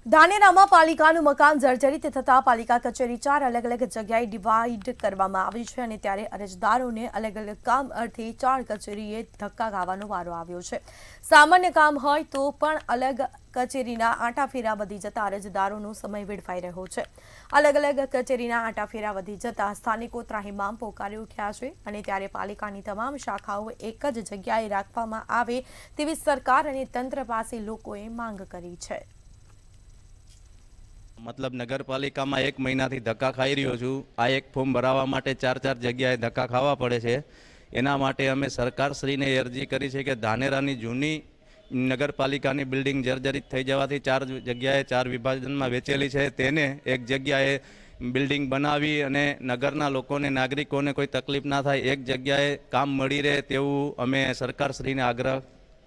ધાનેરામાં પાલિકાનું મકાન જર્જરિત થતા પાલિકા કચેરી 4 અલગ અલગ જગ્યાએ ડિવાઇડ કરવામાં આવી છે અને ત્યારે અરજદારોને અલગ અલગ કામ અર્થે 4 કચેરીએ ધક્કા ખાવાનો વારો આવ્યો છે। સામાન્ય કામ હોય તો પણ અલગ કચેરીના આંટાફેરા વધી જતા અરજદારોનો સમય વેડફાઈ રહ્યો છે। અલગ અલગ કચેરીના આંટાફેરા વધી જતા સ્થાનિકો ત્રાહિમામ પોકારી ઉઠ્યા છે અને ત્યારે પાલિકાની તમામ શાખાઓ એક જ જગ્યાએ રાખવામાં આવે તેવી સરકાર અને તંત્ર પાસે લોકોએ માંગ કરી છે। मतलब नगरपालिका में 1 महीना थी धक्का खाई रह्यो छूँ। आ एक फॉर्म भरावा माटे 4 जग्याए धक्का खावा पड़े छे। एना माटे अमे सरकारश्रीने अरजी करी छे के धानेरानी जूनी नगरपालिकानी बिल्डिंग जर्जरित थई जवाथी 4 जग्याए 4 विभाजनमां वेचेली छे तेने एक जग्याए बिल्डिंग बनावी अने नगरना लोकोने नागरिकोने कोई तकलीफ ना थाय एक जग्याए काम मळी रहे तेवुं अमे सरकारश्रीने आग्रह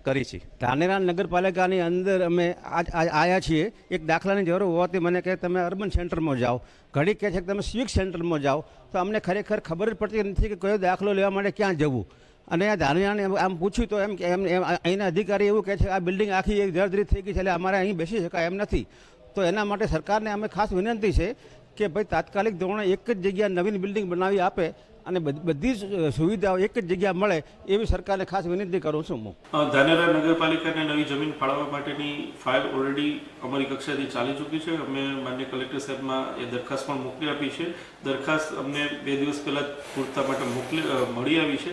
करी छी। धानेरा नगरपालिकानी अंदर अमे आया छीए। एक दाखलानी जरूर होवाथी मने कहे तमे अर्बन सेंटर में जाओ, घड़ी कहे छे के तमे सिविक सेंटर में जाओ, तो अमने खरेखर खबर ज पड़ती नथी के कयो दाखलो लेवा माटे क्यां जवुं। અને ધાનેરાને આમ પૂછ્યું તો એમ અહીંના અધિકારી એવું કહે છે આ બિલ્ડિંગ આખી એક જર્જરિત થઈ ગઈ છે એટલે અમારે અહીં બેસી શકાય એમ નથી। તો એના માટે સરકારને અમે ખાસ વિનંતી છે કે ભાઈ તાત્કાલિક ધોરણે એક જ જગ્યા નવીન બિલ્ડિંગ બનાવી આપે અને બધી સુવિધાઓ એક જ જગ્યા મળે એવી સરકારને ખાસ વિનંતી કરું છું હું। ધાનેરા નગરપાલિકાને નવી જમીન ફાળવવા માટેની ફાઇલ ઓલરેડી અમારી કક્ષાથી ચાલી ચૂકી છે। અમે માન્ય કલેક્ટર સાહેબમાં એ દરખાસ્ત પણ મોકલી આપી છે। દરખાસ્ત અમને 2 દિવસ પહેલાં પૂરતા માટે મળી આવી છે।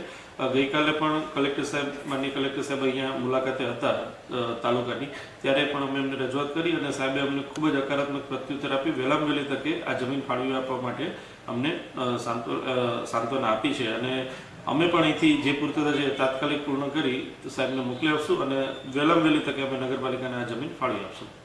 ગઈકાલે પણ માન્ય કલેક્ટર સાહેબ અહીંયા મુલાકાતે હતા તાલુકાની, ત્યારે પણ અમે એમને રજૂઆત કરી અને સાહેબે અમને ખૂબ જ હકારાત્મક પ્રત્યુત્તર આપી વહેલામાં વહેલી તકે આ જમીન ફાળવી આપવા માટે અમને સાંત્વના આપી છે અને અમે પણ અહીંથી જે પૂર્તતા છે તાત્કાલિક પૂર્ણ કરી સાહેબને મોકલી આપશું અને વહેલામાં વહેલી તકે અમે નગરપાલિકાને આ જમીન ફાળવી આપશું।